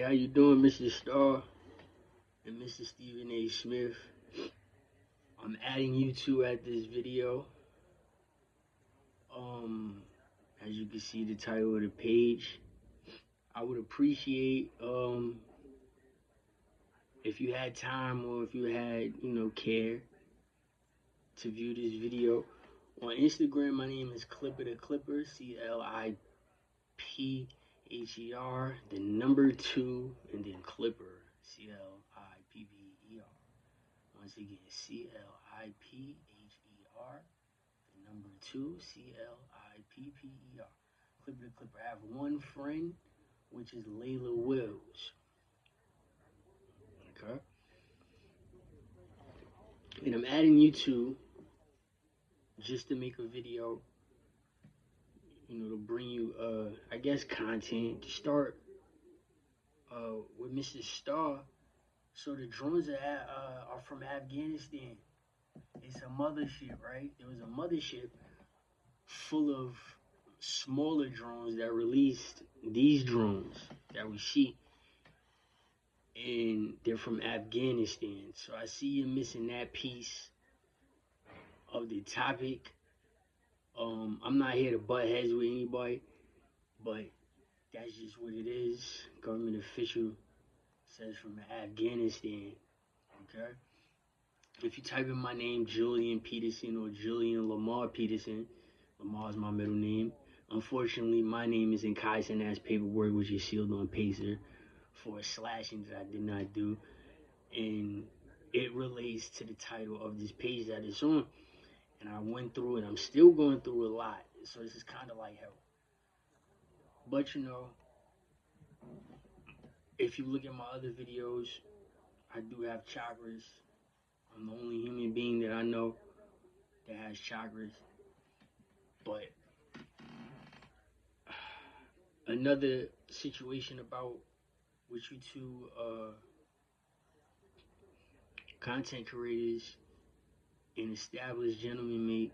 Hey, how you doing, Mr. Starr and Mr. Stephen A. Smith? I'm adding you two at this video. Um, as you can see the title of the page, I would appreciate if you had time or if you had, care to view this video. On Instagram, my name is Clipper the Clipper, CLIPPHER, the number 2, and then Clipper, CLIPPER. Once again, CLIPPHER, the number 2, CLIPPER. Clipper the Clipper. I have one friend, which is Layla Wills. Okay? And I'm adding you two just to make a video, to bring you, I guess, content. To start with Mr. Starr. So the drones are from Afghanistan. It's a mothership, right? There was a mothership full of smaller drones that released these drones that we see, and they're from Afghanistan. So I see you're missing that piece of the topic. I'm not here to butt heads with anybody, but that's just what it is. Government official says from Afghanistan. Okay. If you type in my name, Julian Peterson or Julian Lamar Peterson, Lamar is my middle name. Unfortunately, my name is in Kaizen as paperwork, which is sealed on Pacer for a slashing that I did not do. And it relates to the title of this page that it's on. And I went through it. I'm still going through a lot. So this is kind of like hell. But if you look at my other videos, I do have chakras. I'm the only human being that I know that has chakras. But another situation about what you two content creators and established gentlemen make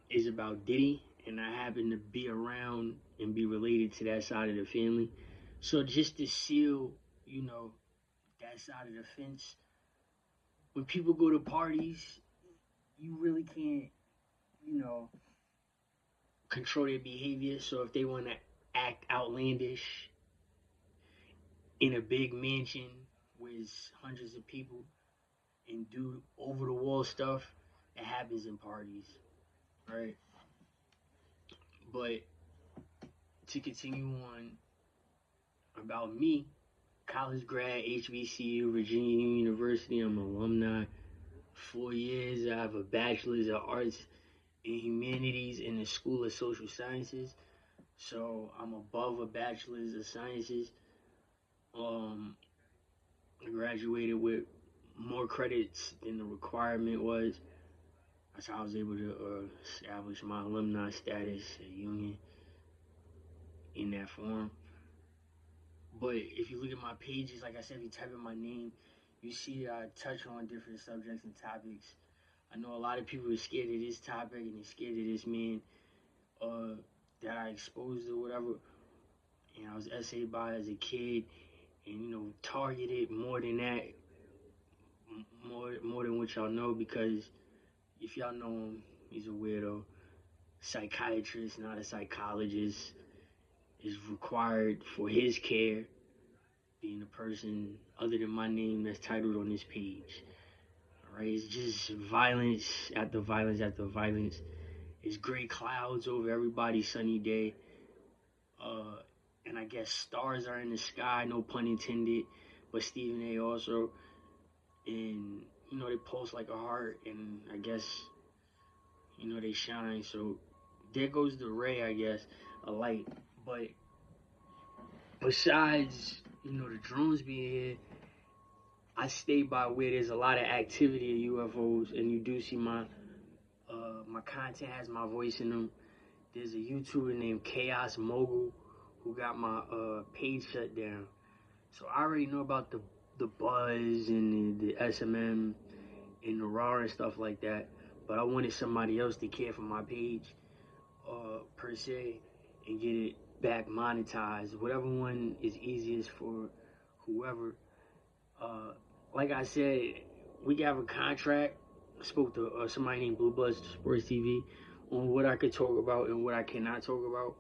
is about Diddy, and I happen to be around and be related to that side of the family. So just to seal, that side of the fence, when people go to parties, you really can't, control their behavior. So if they want to act outlandish in a big mansion with hundreds of people and do over the wall stuff, it happens in parties, right? But to continue on about me, college grad, HBCU, Virginia University, I'm an alumni. 4 years, I have a bachelor's of arts and humanities in the School of Social Sciences. So I'm above a bachelor's of sciences. I graduated with more credits than the requirement was. That's how I was able to establish my alumni status at Union in that form. But if you look at my pages, like I said, if you type in my name, you see I touch on different subjects and topics. I know a lot of people are scared of this topic and they're scared of this man that I exposed or whatever. And I was essayed by as a kid and, targeted more than that, more than what y'all know, because if y'all know him, he's a weirdo. Psychiatrist, not a psychologist, is required for his care, being a person other than my name that's titled on this page. Alright, it's just violence after violence after violence. It's gray clouds over everybody's sunny day. And I guess stars are in the sky, no pun intended, but Stephen A. also. And, they pulse like a heart, and I guess, they shine. So there goes the ray, I guess, a light. But besides, the drones being here, I stay by where there's a lot of activity of UFOs, and you do see my content has my voice in them. There's a YouTuber named Chaos Mogul who got my page shut down. So I already know about the buzz and the SMM and the RAR and stuff like that, but I wanted somebody else to care for my page per se and get it back monetized, whatever one is easiest for whoever. Uh, like I said, we have a contract. I spoke to somebody named Blue Buzz Sports TV on what I could talk about and what I cannot talk about.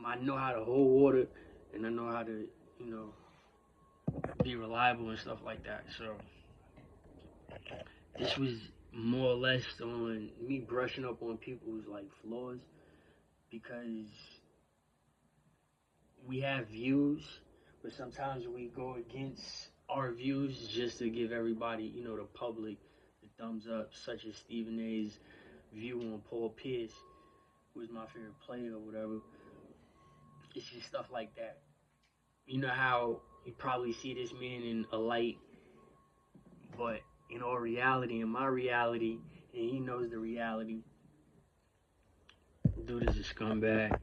I know how to hold water, and I know how to, you know, be reliable and stuff like that. So this was more or less on me brushing up on people's like flaws because we have views, but sometimes we go against our views just to give everybody, you know, the public the thumbs up, such as Stephen A's view on Paul Pierce, who is my favorite player or whatever. It's just stuff like that. You know how you probably see this man in a light, but in all reality, in my reality, and he knows the reality, dude is a scumbag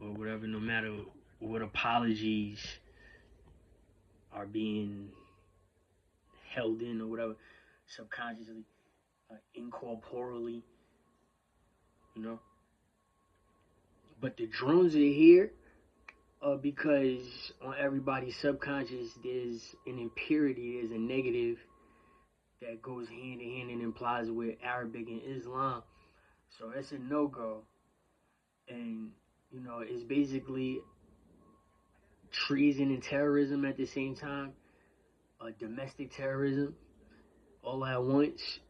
or whatever, no matter what apologies are being held in or whatever, subconsciously, incorporeally, you know. But the drones are here because on everybody's subconscious, there's an impurity, there's a negative that goes hand in hand and implies with Arabic and Islam. So it's a no go. And, you know, it's basically treason and terrorism at the same time, domestic terrorism all at once.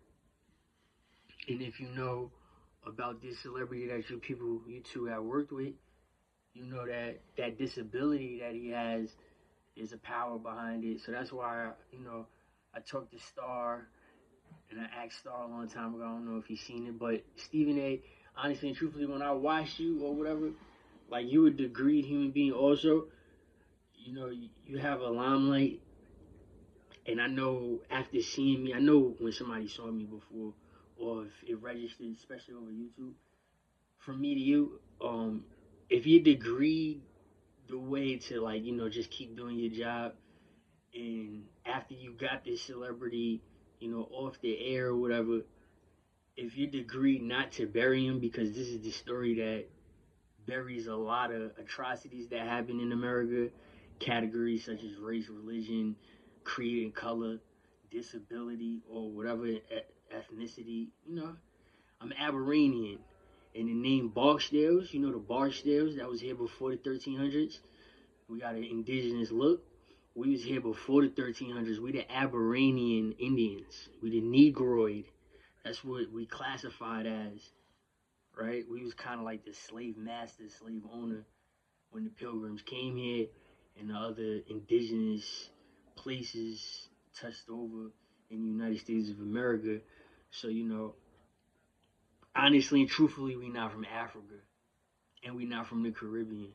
And if you know about this celebrity that you two have worked with, you know that that disability that he has is a power behind it. So that's why, you know, I talked to Star and I asked Star a long time ago. I don't know if he's seen it, but Stephen A. Honestly and truthfully, when I watched you or whatever, like you a degreed human being. Also, you know, you have a limelight, and I know after seeing me, I know when somebody saw me before, or if it registered, especially over YouTube. From me to you, if you degree the way to like, you know, just keep doing your job, and after you got this celebrity, you know, off the air or whatever, if you degree not to bury him, because this is the story that buries a lot of atrocities that happen in America, categories such as race, religion, creed and color, disability, or whatever ethnicity. You know, I'm Aberranian. And the name Barksdales, you know the Barksdales that was here before the 1300s. We got an indigenous look. We was here before the 1300s. We the Aberranian Indians. We the Negroid. That's what we classified as, right? We was kind of like the slave master, slave owner when the Pilgrims came here and the other indigenous places touched over in the United States of America. So, you know, honestly and truthfully, we not from Africa and we not from the Caribbean.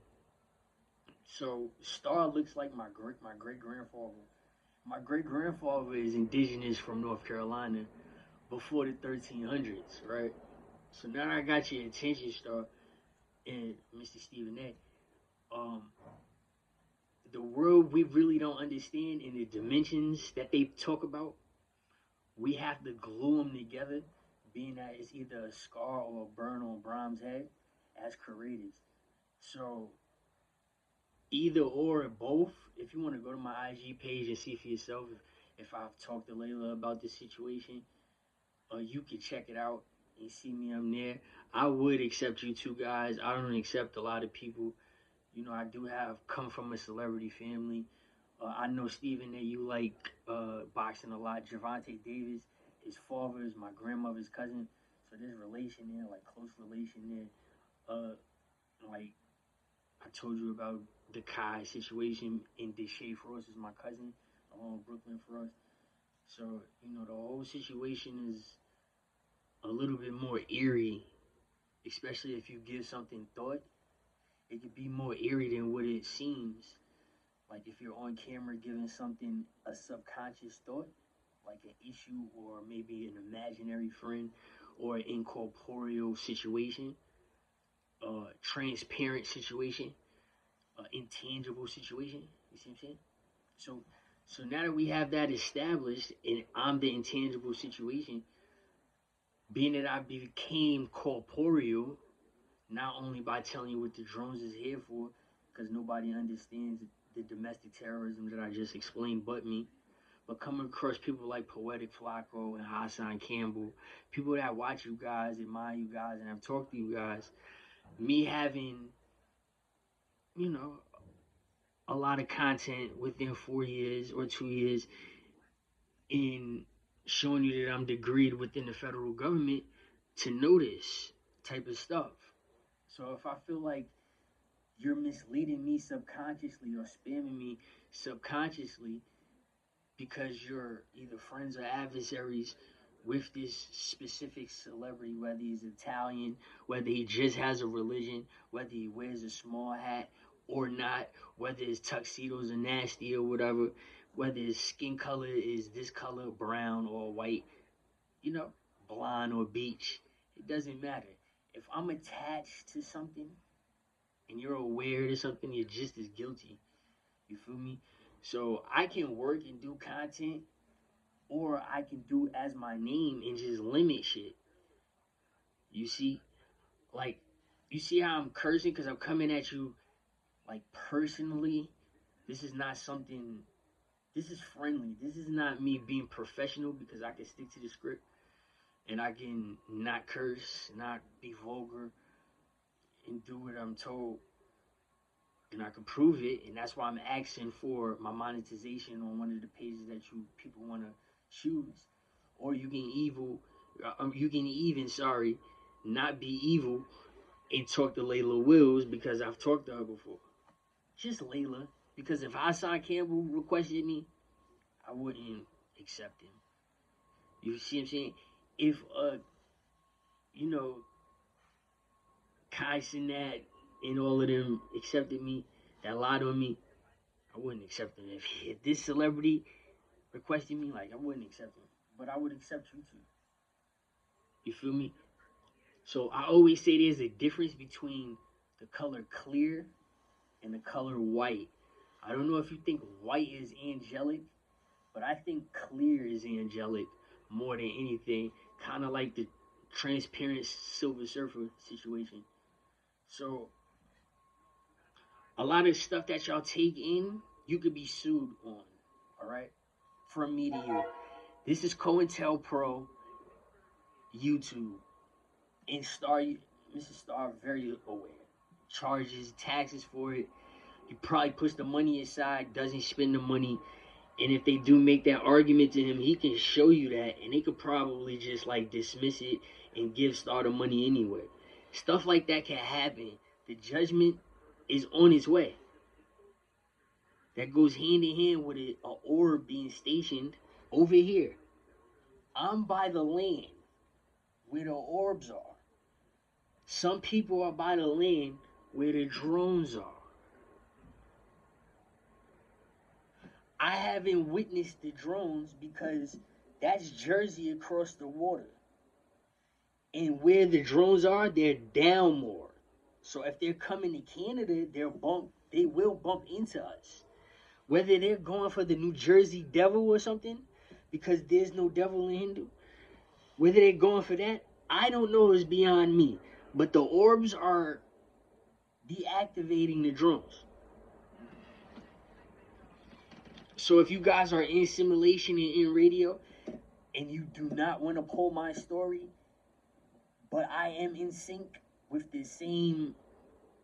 So Star looks like my great grandfather. My great grandfather is indigenous from North Carolina before the 1300s, right? So now I got your attention, Star, and Mr. Stephen A. Um, the world we really don't understand in the dimensions that they talk about, we have to glue them together, being that it's either a scar or a burn on Brahms' head as creators. So either or both. If you want to go to my IG page and see for yourself if I've talked to Layla about this situation, you can check it out and see me on there. I would accept you two guys. I don't accept a lot of people. You know, I do have come from a celebrity family. I know Stephen that you like boxing a lot. Gervonta Davis, his father is my grandmother's cousin, so there's relation there, like close relation there. Like I told you about the Kai situation, and Deshae Frost is my cousin along Brooklyn Frost. So, you know, the whole situation is a little bit more eerie, especially if you give something thought. It could be more eerie than what it seems. Like if you're on camera giving something a subconscious thought, like an issue or maybe an imaginary friend or an incorporeal situation, transparent situation, intangible situation. You see what I'm saying? So, so now that we have that established, and I'm the intangible situation, being that I became corporeal, not only by telling you what the drones is here for, because nobody understands the domestic terrorism that I just explained but me, but coming across people like Poetic Flacco and Hassan Campbell, people that watch you guys, admire you guys, and have talked to you guys, me having, you know, a lot of content within 4 years or 2 years in showing you that I'm degreed within the federal government to know this type of stuff. So if I feel like you're misleading me subconsciously or spamming me subconsciously because you're either friends or adversaries with this specific celebrity, whether he's Italian, whether he just has a religion, whether he wears a small hat or not, whether his tuxedos are nasty or whatever, whether his skin color is this color, brown or white, you know, blonde or beige, it doesn't matter. If I'm attached to something and you're aware of something, you're just as guilty. You feel me? So I can work and do content, or I can do as my name and just limit shit. You see? Like, you see how I'm cursing because I'm coming at you, like, personally? This is not something, this is friendly. This is not me being professional because I can stick to the script and I can not curse, not be vulgar, and do what I'm told. And I can prove it, and that's why I'm asking for my monetization on one of the pages that you people want to choose. Or you can even not be evil and talk to Layla Wills because I've talked to her before. Just Layla, because if Hassan Campbell requested me, I wouldn't accept him. You see what I'm saying? If you know, Kai Cenat and all of them accepted me, that lied on me, I wouldn't accept them. If this celebrity requested me, like, I wouldn't accept them. But I would accept you too. You feel me? So I always say there's a difference between the color clear and the color white. I don't know if you think white is angelic, but I think clear is angelic more than anything. Kind of like the transparent Silver Surfer situation. So a lot of stuff that y'all take in, you could be sued on. All right, from me to you. This is COINTELPRO, YouTube, and Mr. Star very aware. Charges, taxes for it. He probably puts the money aside, doesn't spend the money, and if they do make that argument to him, he can show you that, and they could probably just like dismiss it and give Star the money anyway. Stuff like that can happen. The judgment is on its way. That goes hand in hand with an orb being stationed over here. I'm by the land where the orbs are. Some people are by the land where the drones are. I haven't witnessed the drones because that's Jersey across the water. And where the drones are, they're down more. So if they're coming to Canada, they will bump into us. Whether they're going for the New Jersey Devil or something, because there's no devil in Hindu. Whether they're going for that, I don't know, is beyond me. But the orbs are deactivating the drones. So if you guys are in simulation and in radio, and you do not want to pull my story, but I am in sync with the same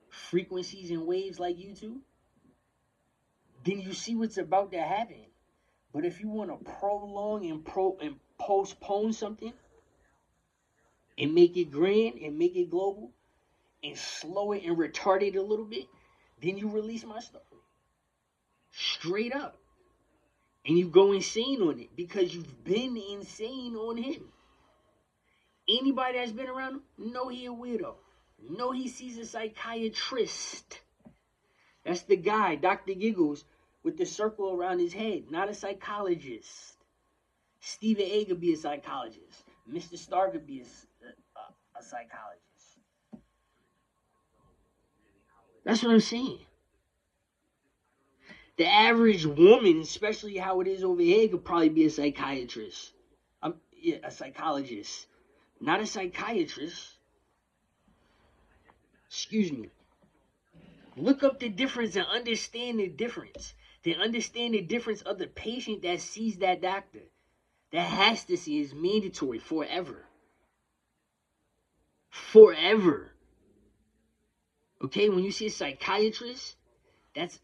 frequencies and waves like you two, then you see what's about to happen. But if you want to prolong and postpone something and make it grand and make it global and slow it and retard it a little bit, then you release my story. Straight up. And you go insane on it because you've been insane on him. Anybody that's been around him, know he a weirdo. Know he sees a psychiatrist. That's the guy, Dr. Giggles, with the circle around his head, not a psychologist. Stephen A could be a psychologist. Mr. Starr could be a psychologist. That's what I'm saying. The average woman, especially how it is over here, could probably be a psychiatrist. A psychologist. Not a psychiatrist. Excuse me. Look up the difference and understand the difference. Then understand the difference of the patient that sees that doctor. That has to see is mandatory forever. Forever. Okay, when you see a psychiatrist, that's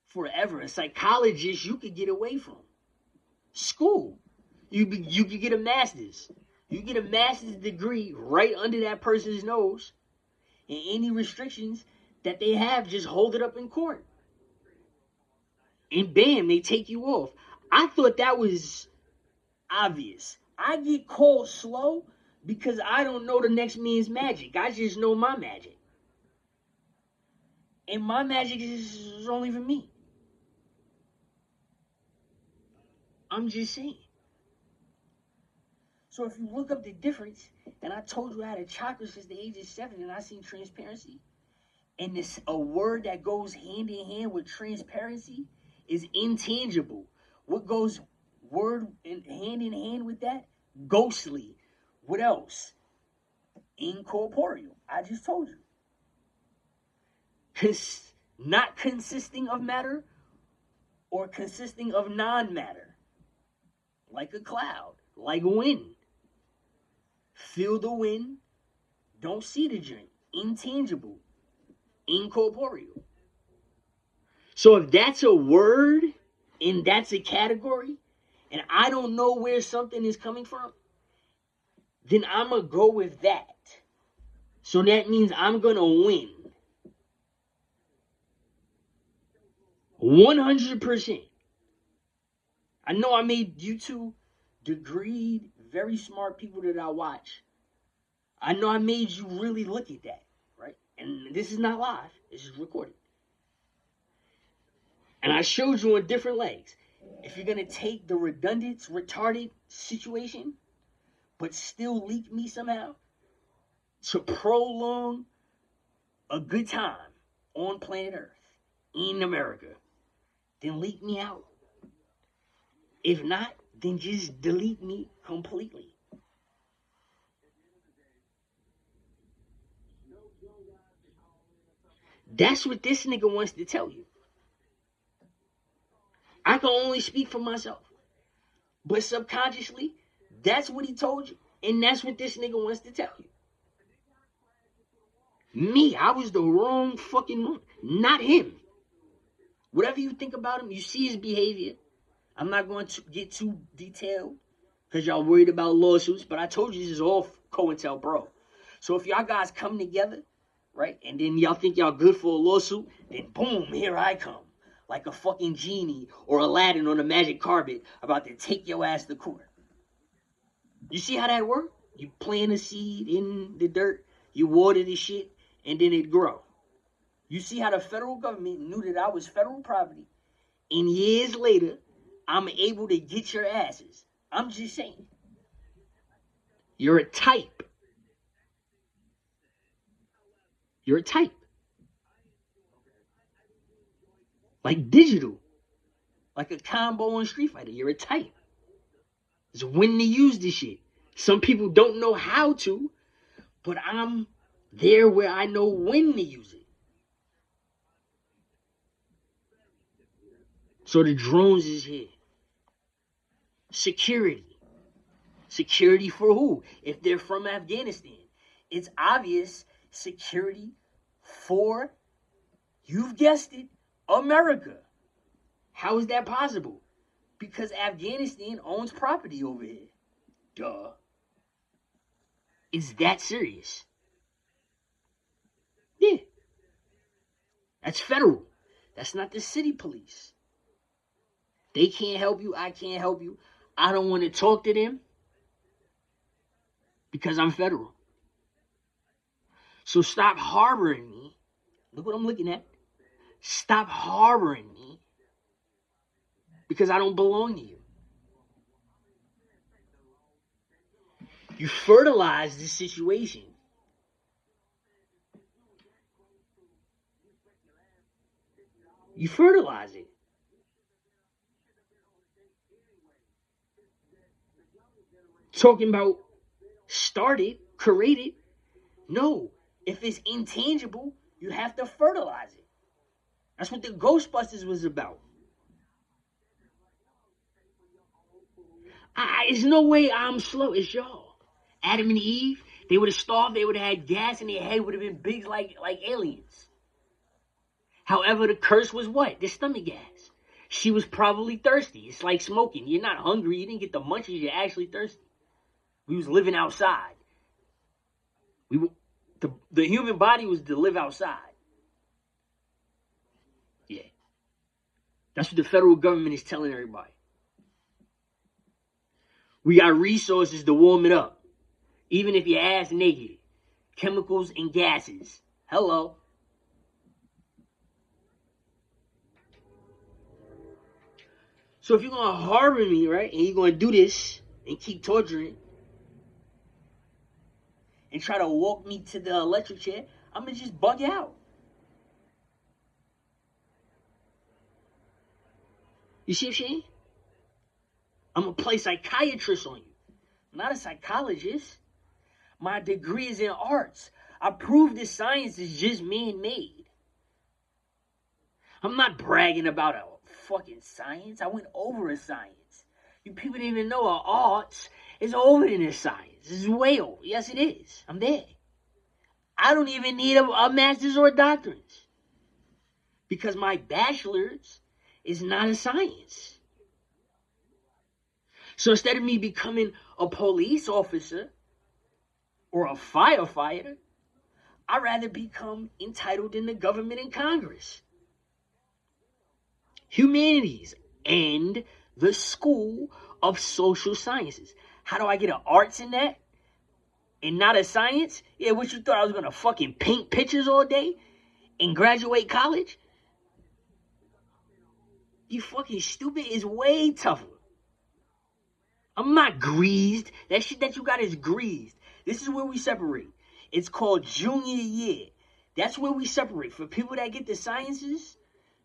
forever. A psychologist you could get away from. School. You could get a master's. You get a master's degree right under that person's nose, and any restrictions that they have, just hold it up in court. And bam, they take you off. I thought that was obvious. I get called slow because I don't know the next man's magic. I just know my magic. And my magic is only for me. I'm just saying. So if you look up the difference, and I told you I had a chakra since the age of 7 and I seen transparency, and this a word that goes hand in hand with transparency is intangible. What goes hand in hand with that? Ghostly. What else? Incorporeal. I just told you. Not consisting of matter or consisting of non-matter. Like a cloud, like wind. Feel the wind, don't see the joint. Intangible, incorporeal. So if that's a word and that's a category, and I don't know where something is coming from, then I'm going to go with that. So that means I'm going to win. 100%. I know I made you two degreed, very smart people that I watch. I know I made you really look at that, right? And this is not live. This is recorded. And I showed you on different legs. If you're going to take the redundant, retarded situation, but still leak me somehow to prolong a good time on planet Earth, in America, then leak me out. If not, then just delete me completely. That's what this nigga wants to tell you. I can only speak for myself. But subconsciously, that's what he told you. And that's what this nigga wants to tell you. Me, I was the wrong fucking one. Not him. Whatever you think about him, you see his behavior. I'm not going to get too detailed because y'all worried about lawsuits, but I told you this is all COINTELPRO. So if y'all guys come together, right, and then y'all think y'all good for a lawsuit, then boom, here I come. Like a fucking genie or Aladdin on a magic carpet about to take your ass to court. You see how that works? You plant a seed in the dirt, you water the shit, and then it grow. You see how the federal government knew that I was federal property, and years later, I'm able to get your asses. I'm just saying. You're a type. You're a type. Like digital. Like a combo on Street Fighter. You're a type. It's when to use this shit. Some people don't know how to, but I'm there where I know when to use it. So the drones is here. Security. Security for who? If they're from Afghanistan. It's obvious security for, you've guessed it, America. How is that possible? Because Afghanistan owns property over here. Duh. Is that serious? Yeah. That's federal. That's not the city police. They can't help you. I can't help you. I don't want to talk to them because I'm federal. So stop harboring me. Look what I'm looking at. Stop harboring me because I don't belong to you. You fertilize this situation. You fertilize it. Talking about started, created. No, If it's intangible, you have to fertilize it. That's what the Ghostbusters was about. There's no way I'm slow. It's y'all. Adam and Eve, they would have starved. They would have had gas in their head. Would have been big like aliens. However, the curse was what? The stomach gas. She was probably thirsty. It's like smoking. You're not hungry. You didn't get the munchies. You're actually thirsty. We was living outside. The human body was to live outside. Yeah. That's what the federal government is telling everybody. We got resources to warm it up. Even if your ass naked. Chemicals and gases. Hello. So if you're going to harbor me, right, and you're going to do this and keep torturing and try to walk me to the electric chair, I'm going to just bug out. You see what I'm saying? I'm going to play psychiatrist on you. I'm not a psychologist. My degree is in arts. I proved that science is just man-made. I'm not bragging about a fucking science. I went over a science. You people didn't even know arts is over than a science. It's way over. Yes, it is. I'm there. I don't even need a master's or a doctorate because my bachelor's is not a science. So instead of me becoming a police officer or a firefighter, I'd rather become entitled in the government and Congress. Humanities and the School of Social Sciences. How do I get an arts in that and not a science? Yeah, what you thought I was going to fucking paint pictures all day and graduate college? You fucking stupid. It's way tougher. I'm not greased. That shit that you got is greased. This is where we separate. It's called junior year. That's where we separate. For people that get the sciences,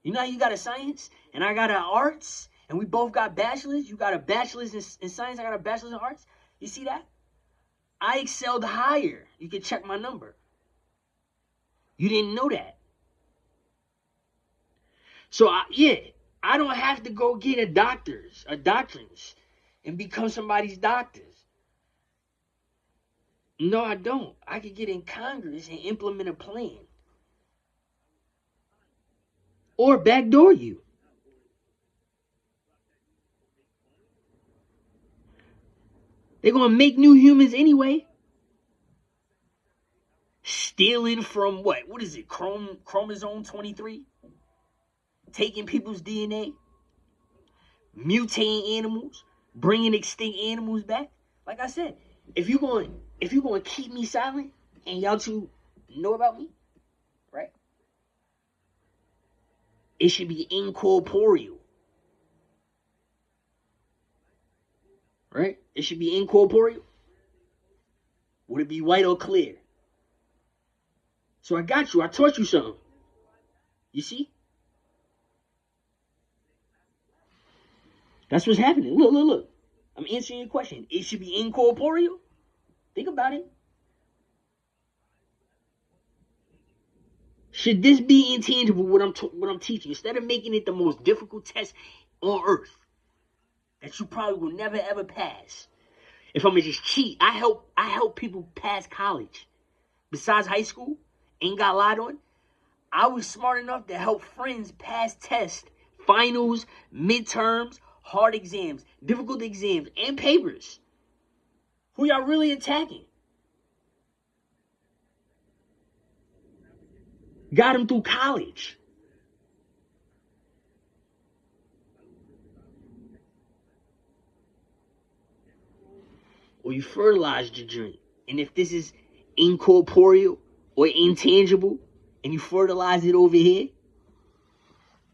you know how you got a science and I got an arts and we both got bachelors? You got a bachelor's in science, I got a bachelor's in arts. You see that? I excelled higher. You can check my number. You didn't know that. So, I don't have to go get a doctorate and become somebody's doctors. No, I don't. I could get in Congress and implement a plan. Or backdoor you. They're going to make new humans anyway. Stealing from what? What is it? Chromosome 23? Taking people's DNA? Mutating animals? Bringing extinct animals back? Like I said, if you're going to keep me silent and y'all two know about me, right? It should be incorporeal. Right? It should be incorporeal. Would it be white or clear? So I got you. I taught you something. You see? That's what's happening. Look. I'm answering your question. It should be incorporeal. Think about it. Should this be intangible, what I'm teaching? Instead of making it the most difficult test on earth that you probably will never ever pass. If I'm gonna just cheat, I help people pass college. Besides high school, ain't got lied on. I was smart enough to help friends pass tests, finals, midterms, hard exams, difficult exams, and papers. Who y'all really attacking? Got them through college. Or you fertilized your joint. And if this is incorporeal or intangible, and you fertilize it over here,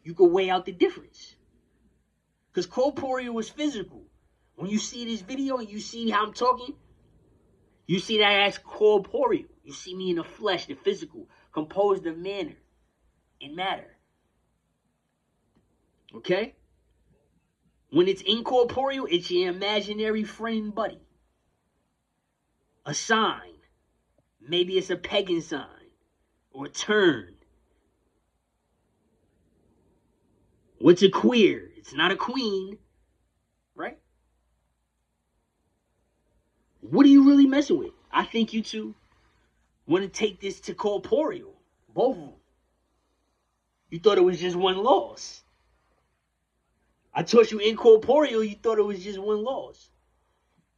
you can weigh out the difference. Because corporeal is physical. When you see this video and you see how I'm talking, you see that as corporeal. You see me in the flesh, the physical, composed of matter and matter. Okay? When it's incorporeal, it's your imaginary friend and buddy. A sign. Maybe it's a pagan sign or turn. What's a queer? It's not a queen, right? What are you really messing with? I think you two want to take this to corporeal. Both of them. You thought it was just one loss. I taught you incorporeal, you thought it was just one loss.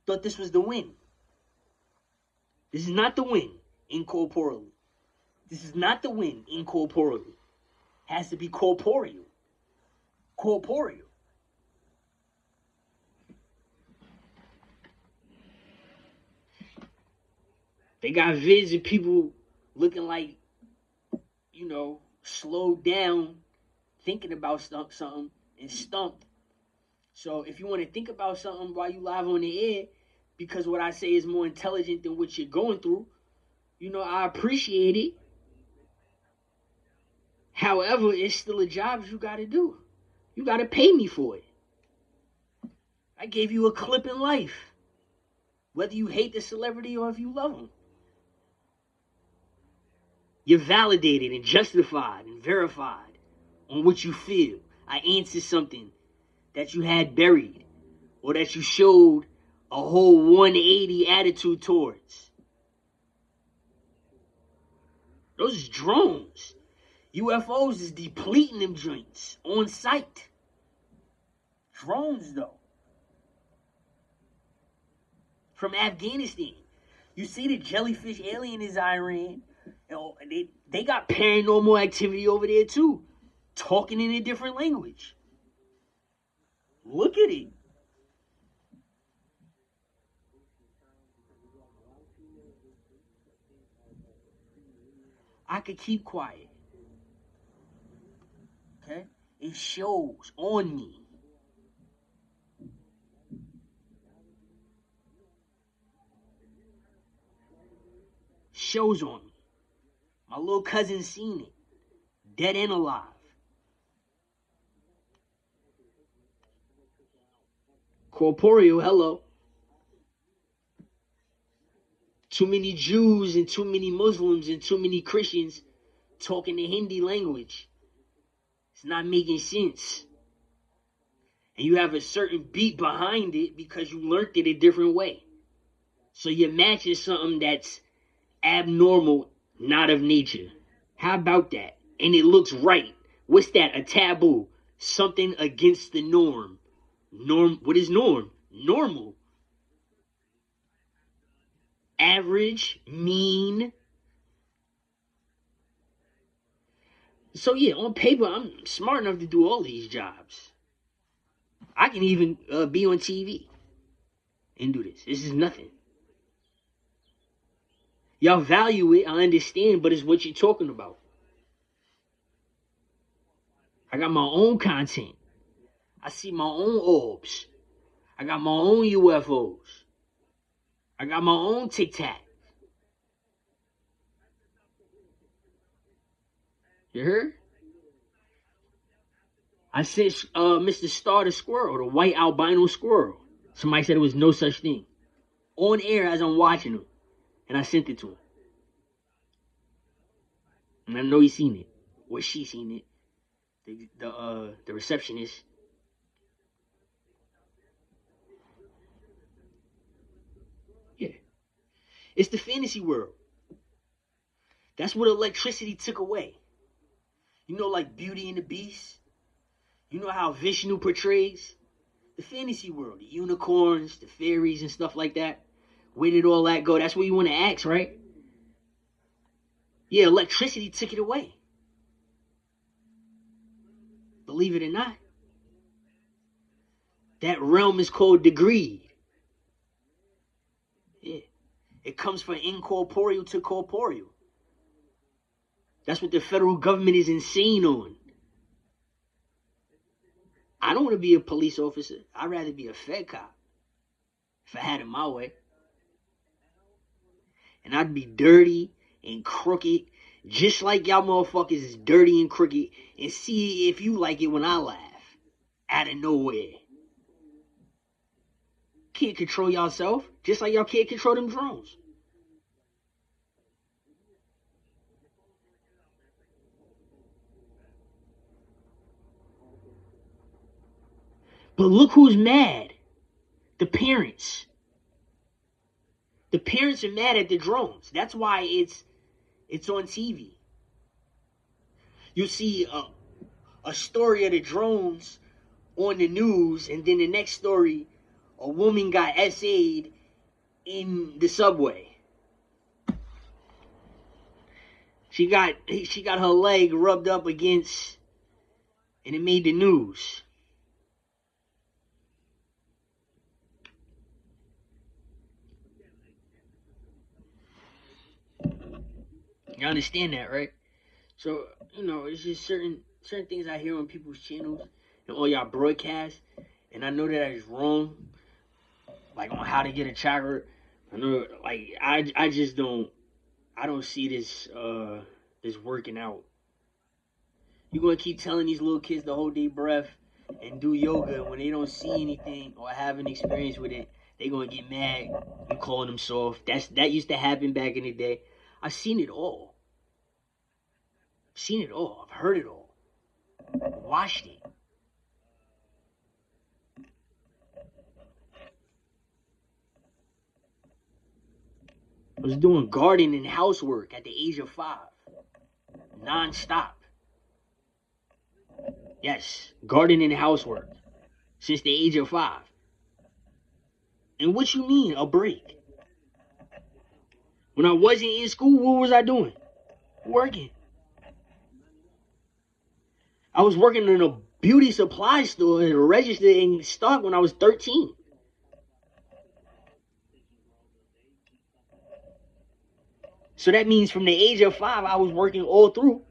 Thought this was the win. This is not the win incorporeally. This is not the win incorporeally. Has to be corporeal. Corporeal. They got vids of people looking like, slowed down, thinking about something and stumped. So if you want to think about something while you live on the air, because what I say is more intelligent than what you're going through, I appreciate it. However, it's still a job you got to do. You got to pay me for it. I gave you a clip in life, whether you hate the celebrity or if you love them. You're validated and justified and verified on what you feel. I answered something that you had buried or that you showed a whole 180 attitude towards. Those is drones. UFOs is depleting them joints on sight. Drones, though. From Afghanistan. You see the jellyfish alien is Iran. They got paranormal activity over there, too. Talking in a different language. Look at it. I could keep quiet. Okay? It shows on me. Shows on me. My little cousin seen it. Dead and alive. Corporeal, hello. Too many Jews and too many Muslims and too many Christians talking the Hindi language. It's not making sense. And you have a certain beat behind it because you learned it a different way. So you're matching something that's abnormal, not of nature. How about that? And it looks right. What's that? A taboo. Something against the norm. What is norm? Normal. Average, mean. So yeah, on paper, I'm smart enough to do all these jobs. I can even be on TV and do this. This is nothing. Y'all value it, I understand, but it's what you're talking about. I got my own content. I see my own orbs. I got my own UFOs. I got my own Tic Tac. You heard? I sent Mr. Star the squirrel, the white albino squirrel. Somebody said there was no such thing. On air as I'm watching him. And I sent it to him. And I know he's seen it. Or she seen it. The receptionist. Yeah. It's the fantasy world. That's what electricity took away. Like Beauty and the Beast? You know how Vishnu portrays? The fantasy world. The unicorns, the fairies and stuff like that. Where did all that go? That's what you want to ask, right? Yeah, electricity took it away. Believe it or not. That realm is called the greed. Yeah. It comes from incorporeal to corporeal. That's what the federal government is insane on. I don't want to be a police officer. I'd rather be a Fed cop. If I had it my way. And I'd be dirty and crooked, just like y'all motherfuckers is dirty and crooked, and see if you like it when I laugh. Out of nowhere. Can't control yourself, just like y'all can't control them drones. But look who's mad. The parents. The parents are mad at the drones. That's why it's on TV. You see a story of the drones on the news, and then the next story, a woman got SA'd in the subway. She got her leg rubbed up against, and it made the news. You understand that, right? So, it's just certain things I hear on people's channels and all y'all broadcasts, and I know that is wrong. Like on how to get a chakra. I know, like I just don't see this working out. You're gonna keep telling these little kids to hold their breath and do yoga, and when they don't see anything or have an experience with it, they gonna get mad. You calling them soft. That used to happen back in the day. I've seen it all. I've heard it all. Watched it. I was doing garden and housework at the age of 5. Non-stop. Yes, garden and housework. Since the age of 5. And what you mean, a break? When I wasn't in school, what was I doing? Working. I was working in a beauty supply store and registering stock when I was 13. So that means from the age of 5, I was working all through,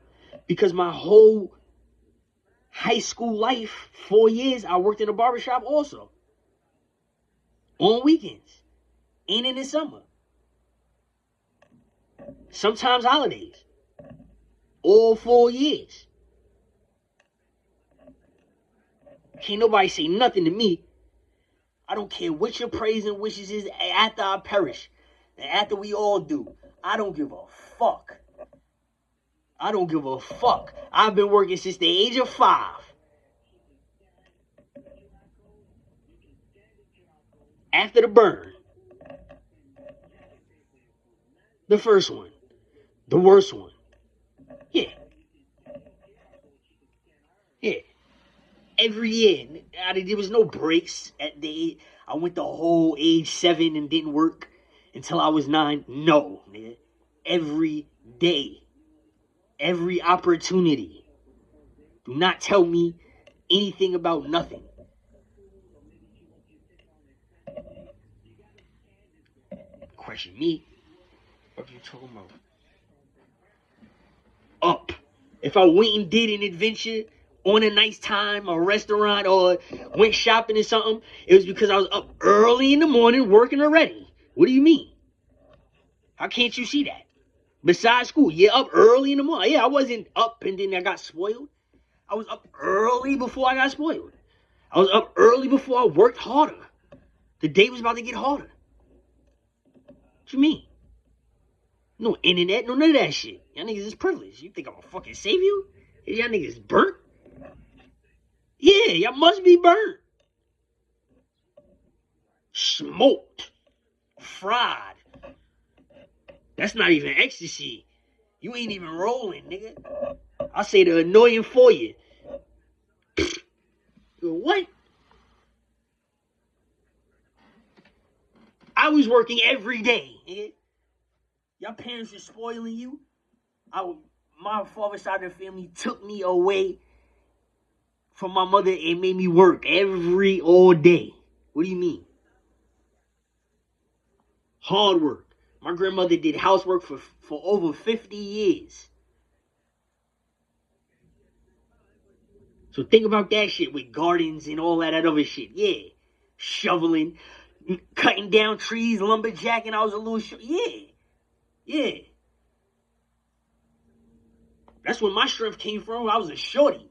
because my whole high school life, 4 years, I worked in a barbershop also. On weekends. And in the summer. Sometimes holidays. All 4 years. Can't nobody say nothing to me. I don't care what your praise and wishes is after I perish. And after we all do. I don't give a fuck. I don't give a fuck. I've been working since the age of 5. After the burn. The first one. The worst one. Yeah. Yeah. Every year. There was no breaks. I went the whole age 7 and didn't work until I was 9. No, man. Every day. Every opportunity. Do not tell me anything about nothing. Question me. What are you talking about? Up. If I went and did an adventure on a nice time, a restaurant, or went shopping or something, it was because I was up early in the morning working already. What do you mean? How can't you see that? Besides school, up early in the morning. Yeah, I wasn't up and then I got spoiled. I was up early before I got spoiled. I was up early before I worked harder. The day was about to get harder. What you mean? No internet, no none of that shit. Y'all niggas is privileged. You think I'm gonna fucking save you? Y'all niggas burnt? Yeah, y'all must be burnt. Smoked. Fried. That's not even ecstasy. You ain't even rolling, nigga. I'll say the annoying for you. What? I was working every day, nigga. Your parents were spoiling you. My father's side of the family took me away from my mother and made me work all day. What do you mean? Hard work. My grandmother did housework for over 50 years. So think about that shit with gardens and all that other shit. Yeah. Shoveling, cutting down trees, lumberjacking. I was a little Yeah. That's where my strength came from. I was a shorty.